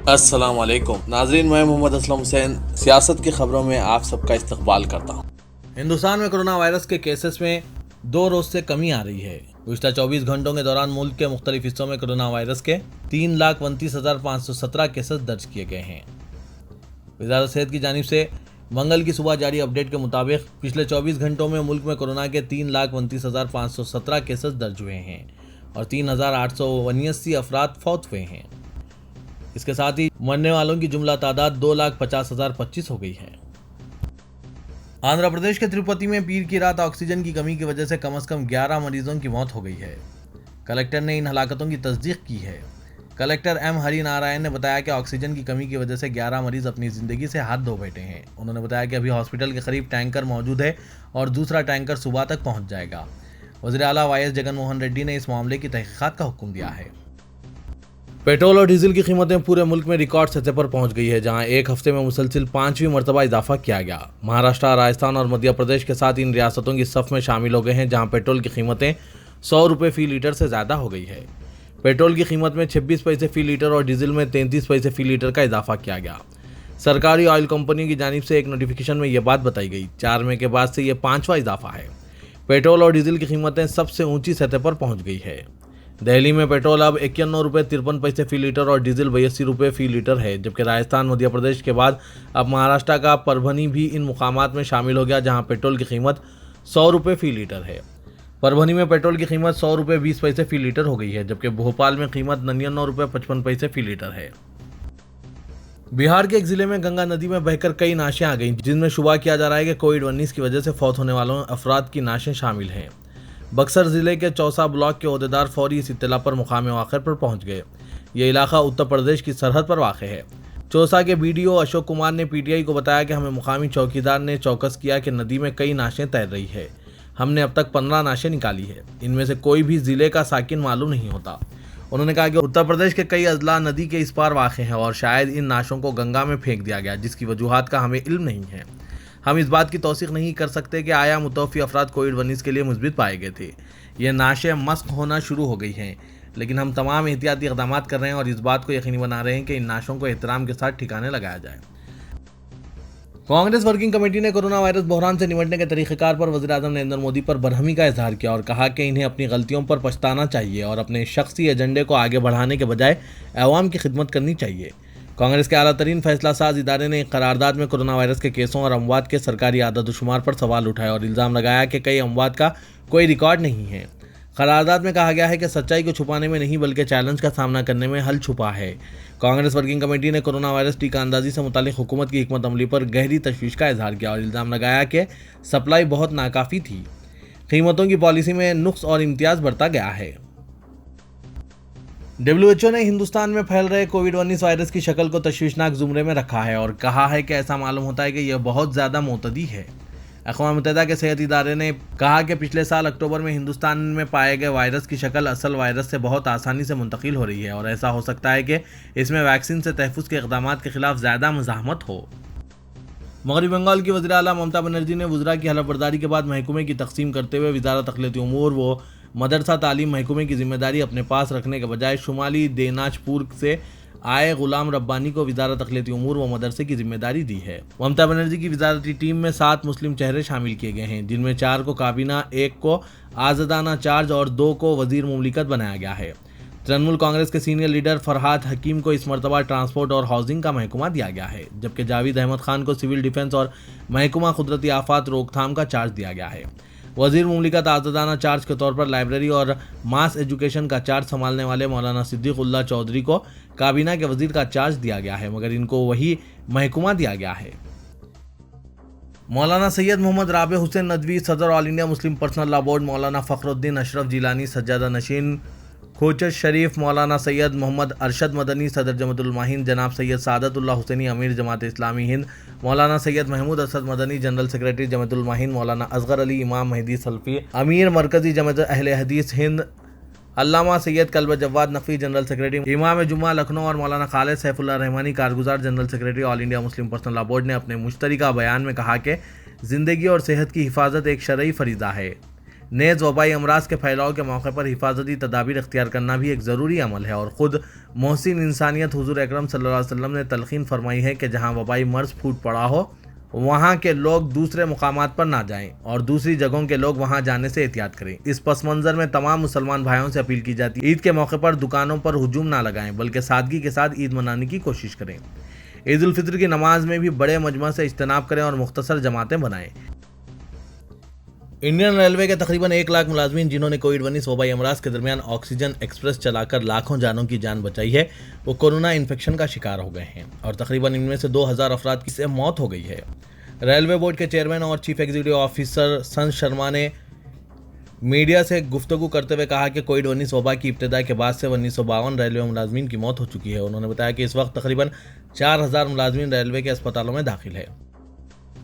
अस्सलाम वालेकुम नाजरीन, मैं मोहम्मद असलम हुसैन सियासत की खबरों में आप सबका इस्तकबाल करता हूँ। हिंदुस्तान में कोरोना वायरस के केसेस में 2 रोज से कमी आ रही है। पिछले 24 घंटों के दौरान मुल्क के मुख्तलिफ हिस्सों में कोरोना वायरस के 3,29,517 केसेस दर्ज किए गए हैं। वजारत सेहत की जानिब से मंगल की सुबह जारी अपडेट के मुताबिक पिछले 24 घंटों में मुल्क में कोरोना के 3,29,517 केसेस दर्ज हुए हैं और 3,879 अफराद फौत हुए हैं। इसके साथ ही मरने वालों की जुमला तादाद 2,50,025 हो गई है। आंध्र प्रदेश के तिरुपति में पीर की रात ऑक्सीजन की कमी की वजह से कम 11 मरीजों की मौत हो गई है। कलेक्टर ने इन हलाकतों की तस्दीक की है। कलेक्टर एम हरि नारायण ने बताया कि ऑक्सीजन की कमी की वजह से 11 मरीज अपनी जिंदगी से हाथ धो बैठे हैं। उन्होंने बताया कि अभी हॉस्पिटल के करीब टैंकर मौजूद है और दूसरा टैंकर सुबह तक पहुंच जाएगा। वज़ीर आला वाई एस जगन मोहन रेड्डी ने इस मामले की तहकीकात का हुक्म दिया है। पेट्रोल और डीजल की कीमतें पूरे मुल्क में रिकॉर्ड सतह पर पहुंच गई है, जहां एक हफ्ते में मुसलसिल 5वीं मरतबा इजाफा किया गया। महाराष्ट्र, राजस्थान और मध्य प्रदेश के साथ इन रियासतों की सफ में शामिल हो गए हैं, जहां पेट्रोल की कीमतें 100 रुपये फी लीटर से ज़्यादा हो गई है। पेट्रोल की कीमत में 26 पैसे फी लीटर और डीजल में 33 पैसे फी लीटर का इजाफा किया गया। सरकारी ऑयल कंपनी की जानिब से एक नोटिफिकेशन में यह बात बताई गई। 4 मई के बाद से यह 5वां इजाफा है। पेट्रोल और डीजल की कीमतें सबसे ऊंची सतह पर पहुंच गई है। दिल्ली में पेट्रोल अब 91 रुपये 53 पैसे फी लीटर और डीजल 82 रुपये फी लीटर है, जबकि राजस्थान, मध्य प्रदेश के बाद अब महाराष्ट्र का परभनी भी इन मुकामात में शामिल हो गया, जहां पेट्रोल की कीमत 100 रुपये फी लीटर है। परभनी में पेट्रोल की कीमत 100 रुपये 20 पैसे फी लीटर हो गई है, जबकि भोपाल में कीमत 99 रुपये 55 पैसे फी लीटर है। बिहार के एक जिले में गंगा नदी में बहकर कई नाशें आ गईं, जिनमें शुबा किया जा रहा है कि कोविड-19 की वजह से फौत होने वालों अफराद की नाशें शामिल हैं। बक्सर जिले के चौसा ब्लॉक के ओहदेदार फौरी इस इत्तला पर मुकाम वाक़िअ पर पहुंच गए। ये इलाका उत्तर प्रदेश की सरहद पर वाक़ है। चौसा के बीडीओ अशोक कुमार ने पीटीआई को बताया कि हमें मुकामी चौकीदार ने चौकस किया कि नदी में कई नाशें तैर रही है। हमने अब तक 15 नाशें निकाली है। इनमें से कोई भी जिले का साकिन मालूम नहीं होता। उन्होंने कहा कि उत्तर प्रदेश के कई अजला नदी के इस पार वाक़ हैं और शायद इन नाशों को गंगा में फेंक दिया गया, जिसकी वजूहात का हमें इल्म नहीं है। हम इस बात की तौसीक नहीं कर सकते कि आया मुतवफ़ी अफराद कोविड-19 के लिए मुस्बित पाए गए थे। ये नाशें मस्क होना शुरू हो गई हैं, लेकिन हम तमाम एहतियाती इक़दाम कर रहे हैं और इस बात को यकीनी बना रहे हैं कि इन नाशों को एहतराम के साथ ठिकाने लगाया जाए। कांग्रेस वर्किंग कमेटी ने कोरोना वायरस बहरान से निपटने के तरीक़ेकार पर वज़ीर-ए-आज़म नरेंद्र मोदी पर बरहमी का इजहार किया और कहा कि इन्हें अपनी गलतियों पर पछताना चाहिए और अपने शख्सी एजेंडे को आगे बढ़ाने के बजाय अवाम की खिदमत करनी चाहिए। कांग्रेस के आला तरीन फैसला साज इदारे ने एक करारदाद में कोरोना वायरस के केसों और अमवात के सरकारी आदत-ओ-शुमार पर सवाल उठाए और इल्ज़ाम लगाया कि कई अमवात का कोई रिकॉर्ड नहीं है। करारदाद में कहा गया है कि सच्चाई को छुपाने में नहीं बल्कि चैलेंज का सामना करने में हल छुपा है। कांग्रेस वर्किंग कमेटी ने कोरोना वायरस टीका अंदाजी से मुतालिक हुकूमत की हिकमत अमली पर गहरी तशवीश का इजहार किया और इल्ज़ाम लगाया कि सप्लाई बहुत नाकाफ़ी थी। कीमतों की पॉलिसी में नुक्स और इम्तियाज़ बरता गया है। WHO ने हिंदुस्तान में फैल रहे कोविड-19 वायरस की शक्ल को तशवीशनाक ज़ुमरे में रखा है और कहा है कि ऐसा मालूम होता है कि यह बहुत ज़्यादा मोतदी है। अक़वाम मुत्तहिदा के सेहत इदारे ने कहा कि पिछले साल अक्टूबर में हिंदुस्तान में पाए गए वायरस की शक्ल असल वायरस से बहुत आसानी से मुंतकिल हो रही है और ऐसा हो सकता है कि इसमें वैक्सीन से तहफ़्फ़ुज़ के इक़दामात के खिलाफ ज़्यादा मुज़ाहमत हो। मगरबी बंगाल की वज़ीर आला ममता बनर्जी ने वज़रा की हलफ़बर्दारी के बाद महकमे की तक़सीम करते हुए वज़ारत अक़लियती उमूर व मदरसा तालीम महकमे की जिम्मेदारी अपने पास रखने के बजाय शुमाली देनाजपुर से आए गुलाम रब्बानी को वज़ारत अक़लियती उमूर व मदरसे की जिम्मेदारी दी है। ममता बनर्जी की वज़ारती टीम में 7 मुस्लिम चेहरे शामिल किए गए हैं, जिनमें 4 को काबीना, 1 को आज़ादाना चार्ज और 2 को वज़ीर मुमलिकत बनाया गया है। तृणमूल कांग्रेस के सीनियर लीडर फरहाद हकीम को इस मरतबा ट्रांसपोर्ट और हाउसिंग का महकमा दिया गया है, जबकि जावेद अहमद खान को सिविल डिफेंस और महकमा कुदरती आफात रोकथाम का चार्ज दिया गया है। वज़ीर मुमलिकत आज़ादाना चार्ज के तौर पर लाइब्रेरी और मास एजुकेशन का चार्ज संभालने वाले मौलाना सिद्दीक़ुल्लाह चौधरी को काबीना के वज़ीर का चार्ज दिया गया है, मगर इनको वही महकमा दिया गया है। मौलाना सैयद मोहम्मद राबे हुसैन नदवी, सदर all India Muslim personal law board, मौलाना फ़खरुद्दीन अशरफ जिलानी, सज्जादा नशीन खोचर शरीफ, मौलाना सैयद मोहम्मद अरशद मदनी, सदर जमातुल माहिन, जनाब सैयद सादतुल्लाह हुसैनी, अमीर जमात इस्लामी हिंद, मौलाना सैयद महमूद असद मदनी, जनरल सेक्रेटरी जमातुल माहिन, मौलाना असगर अली इमाम महदी सल्फी, अमीर मरकज़ी जमात अहले हदीस हिंद, अल्लामा सैयद कल्ब जवाद नकवी, जनरल सेक्रेटरी इमाम जुम्मा लखनऊ और मौलाना खालिद सैफुल्लाह रहमानी, कारगुजार general secretary all India Muslim personal law board ने अपने मुश्तरका बयान में कहा कि ज़िंदगी और सेहत की हिफाजत एक शरई फरीज़ा है। नेज़ वबाई अमराज के फैलाव के मौके पर हिफाजती तदाबीर इख्तियार करना भी एक ज़रूरी अमल है और ख़ुद मोहसिन इंसानियत हुज़ूर अकरम सल्लल्लाहु अलैहि वसल्लम ने तलक़ीन फरमाई है कि जहाँ वबाई मर्ज़ फूट पड़ा हो वहाँ के लोग दूसरे मुकामात पर ना जाएं और दूसरी जगहों के लोग वहाँ जाने से एहतियात करें। इस पस मंज़र में तमाम मुसलमान भाइयों से अपील की जाती है ईद के मौके पर दुकानों पर हुजूम ना लगाएं बल्कि सादगी के साथ ईद मनाने की कोशिश करें। ईद उल फितर की नमाज में भी बड़े मजमा से इज्तनाब करें और मुख्तसर जमातें बनाएं। इंडियन रेलवे के तकरीबन 1 लाख मुलाजमीन जिन्होंने कोविड-19 वबाई अमराज के दरमियान ऑक्सीजन एक्सप्रेस चलाकर लाखों जानों की जान बचाई है वो कोरोना इन्फेक्शन का शिकार हो गए हैं और तकरीबन इनमें से 2000 अफराद की से मौत हो गई है। रेलवे बोर्ड के चेयरमैन और चीफ एग्जीक्यूटिव ऑफिसर संत शर्मा ने मीडिया से गुफ्तगू करते हुए कहा कि कोविड-19 वबा की इब्तिदा के बाद से 1952 रेलवे मुलाजमीन की मौत हो चुकी है। उन्होंने बताया कि इस वक्त तकरीबन 4000 मुलाजमीन रेलवे के अस्पतालों में दाखिल है।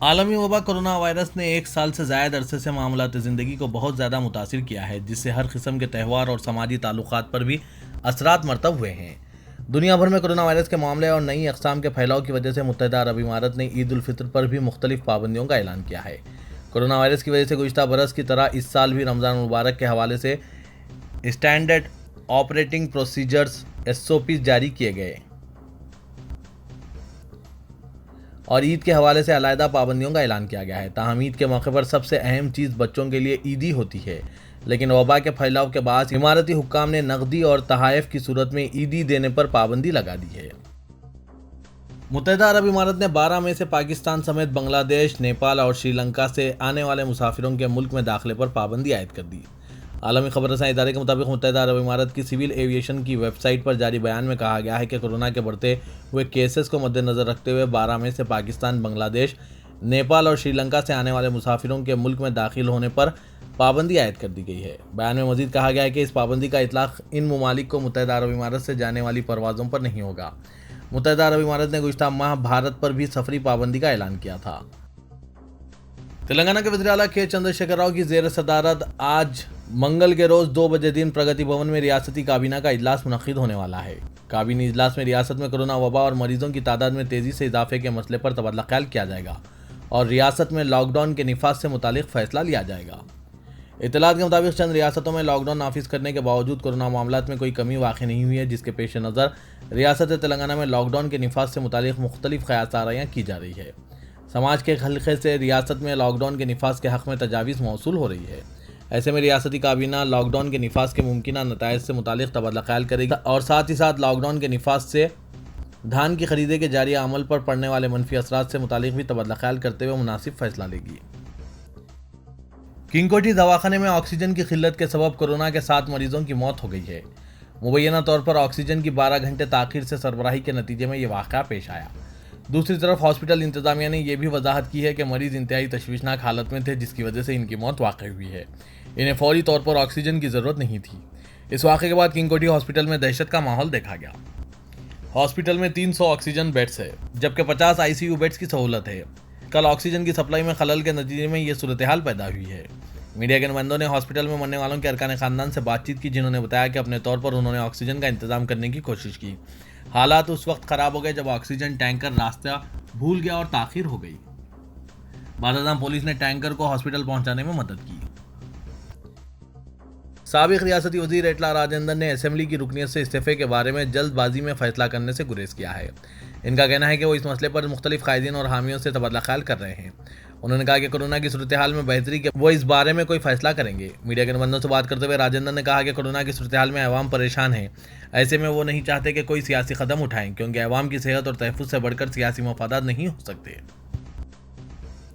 आलमी वबा कोरोना वायरस ने 1 साल से ज़ायद अरसे से मामलात ज़िंदगी को बहुत ज़्यादा मुतासिर किया है, जिससे हर किस्म के त्यौहार और समाजी ताल्लुकात पर भी असरात मरतब हुए हैं। दुनिया भर में कोरोना वायरस के मामले और नई अक़साम के फैलाव की वजह से मुत्तहिदा अरब इमारात ने ईद उल फितर पर भी मुख्तलिफ पाबंदियों का ऐलान किया है। कोरोना वायरस की वजह से गुज़िश्ता बरस की तरह इस साल भी रमज़ान मुबारक के हवाले से स्टैंडर्ड ऑपरेटिंग प्रोसीजर्स SOPs जारी किए गए और ईद के हवाले से अलहदा पाबंदियों का ऐलान किया गया है। ताहम ईद के मौके पर सबसे अहम चीज़ बच्चों के लिए ईदी होती है, लेकिन वबा के फैलाव के बाद इमारती हुक्काम ने नकदी और तहाइफ की सूरत में ईदी देने पर पाबंदी लगा दी है। मुत्तहिदा अरब इमारात ने 12 मई से पाकिस्तान समेत बांग्लादेश, नेपाल और श्रीलंका से आने वाले मुसाफिरों के मुल्क में दाखिले पर पाबंदी आयद कर दी। आलमी खबर रसां इदारे के मुताबिक मुत्तहिदा अरब इमारात की सिविल एविएशन की वेबसाइट पर जारी बयान में कहा गया है कि कोरोना के बढ़ते हुए केसेस को मद्देनज़र रखते हुए 12 मई से पाकिस्तान, बांग्लादेश, नेपाल और श्रीलंका से आने वाले मुसाफिरों के मुल्क में दाखिल होने पर पाबंदी आयद कर दी गई है। बयान में मजीद कहा गया है कि इस पाबंदी का इतलाक़ इन ममालिक को मुत्तहिदा अरब इमारात से जाने वाली परवाज़ों पर नहीं होगा। मुत्तहिदा अरब इमारात ने गुज़िश्ता माह भारत पर भी सफरी पाबंदी का ऐलान किया था। तेलंगाना के वज़ीर आला के चंद्रशेखर राव की ज़ेर सदारत आज मंगल के रोज़ 2 बजे दिन प्रगति भवन में रियासती काबीना का इजलास मुनक़िद होने वाला है। काबीनी इजलास में रियासत में कोरोना वबा और मरीजों की तादाद में तेज़ी से इजाफे के मसले पर तबादला ख्याल किया जाएगा और रियासत में लॉकडाउन के निफाज से मुतालिक फ़ैसला लिया जाएगा। इत्तलात के मुताबिक चंद रियासतों में लॉकडाउन नाफिज करने के बावजूद कोरोना मामलात में कोई कमी वाक़ई नहीं हुई है, जिसके पेश नज़र रियासत तेलंगाना में लॉकडाउन के निफाज से मुतालिक मुख्तलिफ क़यासारायाँ की जा रही है। समाज के हल्के से रियासत में लॉकडाउन के निफाज के हक़ में तजावीज़ मौसूल हो रही है। ऐसे में रियासती काबीना लॉकडाउन के निफाज के मुमकिना नताइज से मुतालिक तबादला ख्याल करेगी और साथ ही साथ लॉकडाउन के निफाज से धान की खरीदे के जारी अमल पर पड़ने वाले मनफी असरात से मुतालिक भी तबादला ख्याल करते हुए मुनासिब फैसला लेगी। किंगकोठी दवाखाने में ऑक्सीजन की किल्लत के सबब कोरोना के 7 मरीजों की मौत हो गई है। मुबैना तौर पर ऑक्सीजन की 12 घंटे ताख़ीर से सरबराही के नतीजे में ये वाक़या पेश आया। दूसरी तरफ हॉस्पिटल इंतजामिया ने यह भी वजाहत की है कि मरीज इंतहाई तशवीशनाक हालत में थे, जिसकी वजह से इनकी मौत वाक़ई हुई है। इन्हें फौरी तौर पर ऑक्सीजन की ज़रूरत नहीं थी। इस वाक़े के बाद किंगकोठी हॉस्पिटल में दहशत का माहौल देखा गया। हॉस्पिटल में 300 ऑक्सीजन बेड्स है, जबकि 50 ICU बेड्स की सहूलत है। कल ऑक्सीजन की सप्लाई में खलल के नतीजे में ये सूरत हाल पैदा हुई है। मीडिया के नुमाइंदों ने हॉस्पिटल में मरने वालों के अरकान ख़ानदान से बातचीत की, जिन्होंने बताया कि अपने तौर पर उन्होंने ऑक्सीजन का इंतजाम करने की कोशिश की। हालात उस वक्त ख़राब हो गए जब ऑक्सीजन टैंकर रास्ता भूल गया और ताख़ीर हो गई। बादाम पुलिस ने टैंकर को हॉस्पिटल पहुंचाने में मदद की। साबिक रियासती वज़ीर एटला राजेंद्र ने असेंबली की रुकनीत से इस्तीफ़े के बारे में जल्दबाजी में फ़ैसला करने से गुरेज किया है। इनका कहना है कि वो इस मसले पर मुख्तलिफ कायदीन और हामियों से तबादला ख्याल कर रहे हैं। उन्होंने कहा कि कोरोना की सूरत हाल में बेहतरी के वो इस बारे में कोई फैसला करेंगे। मीडिया के नुमाइंदों से बात करते हुए राजेंद्र ने कहा कि कोरोना की सूरत हाल में अवाम परेशान है। ऐसे में वो नहीं चाहते कि कोई सियासी कदम उठाएं, क्योंकि अवाम की सेहत और तहफ़्फ़ुज़ से बढ़कर सियासी मफादात नहीं हो सकते।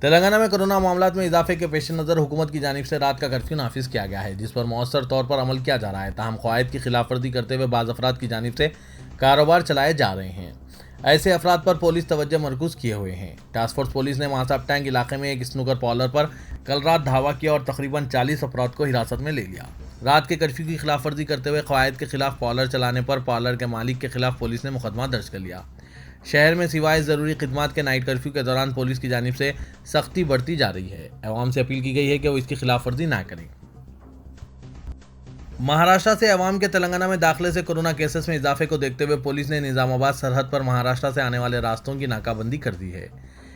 तेलंगाना में कोरोना मामलात में इजाफे के पेश नज़र हुकूमत की जानिब से रात का कर्फ्यू नाफिज किया गया है, जिस पर मौसर तौर पर अमल किया जा रहा है। ताहम क़वायद की खिलाफ वर्जी करते हुए बाज़ अफराद की जानिब से कारोबार चलाए जा रहे हैं। ऐसे अफराद पर पुलिस तवज्जो मरकूज़ किए हुए हैं। टास्क फोर्स पुलिस ने मासाब टैंक इलाके में एक स्नूकर पार्लर पर कल रात धावा किया और तकरीबन 40 अफराद को हिरासत में ले लिया। रात के कर्फ्यू की खिलाफ वर्जी करते हुए क़वायद के खिलाफ पार्लर चलाने पर पार्लर के मालिक के खिलाफ पुलिस ने मुकदमा दर्ज कर लिया। शहर में सिवाय ज़रूरी खिदमात के नाइट कर्फ्यू के दौरान पुलिस की जानिब से सख्ती बढ़ती जा रही है। अवाम से अपील की गई है कि वो इसकी खिलाफ वर्जी ना करें। महाराष्ट्र से अवाम के तेलंगाना में दाखिले से कोरोना केसेस में इजाफे को देखते हुए पुलिस ने निज़ामाबाद सरहद पर महाराष्ट्र से आने वाले रास्तों की नाकाबंदी कर दी है।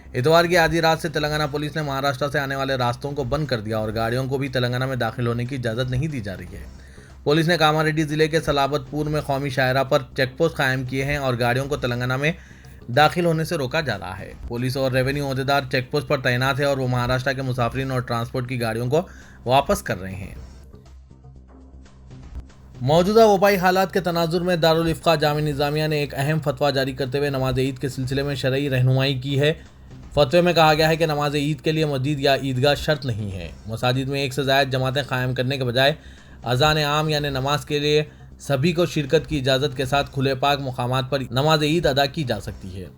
इतवार की आधी रात से तेलंगाना पुलिस ने महाराष्ट्र से आने वाले रास्तों को बंद कर दिया और गाड़ियों को भी तेलंगाना में दाखिल होने की इजाज़त नहीं दी जा रही है। पुलिस ने कामारेड्डी जिले के सलाबतपुर में कौमी शाहरा पर चेकपोस्ट कायम किए हैं और गाड़ियों को तेलंगाना में दाखिल होने से रोका जा रहा है। पुलिस और रेवेन्यू अहदेदार चेकपोस्ट पर तैनात है और वो महाराष्ट्र के मुसाफिरीन और ट्रांसपोर्ट की गाड़ियों को वापस कर रहे हैं। मौजूदा वबाई हालात के तनाजुर में दारुल इफ्का जामिया निज़ामिया ने एक अहम फतवा जारी करते हुए नमाज ईद के सिलसिले में शरई रहनुमाई की है। फतवे में कहा गया है कि नमाज ईद के लिए मस्जिद या ईदगाह शर्त नहीं है। मसाजिद में एक से ज़ायद जमातें कायम करने के बजाय अज़ान आम यानी नमाज के लिए सभी को शिरकत की इजाज़त के साथ खुले पाक मुकामात पर नमाज ईद अदा की जा सकती है।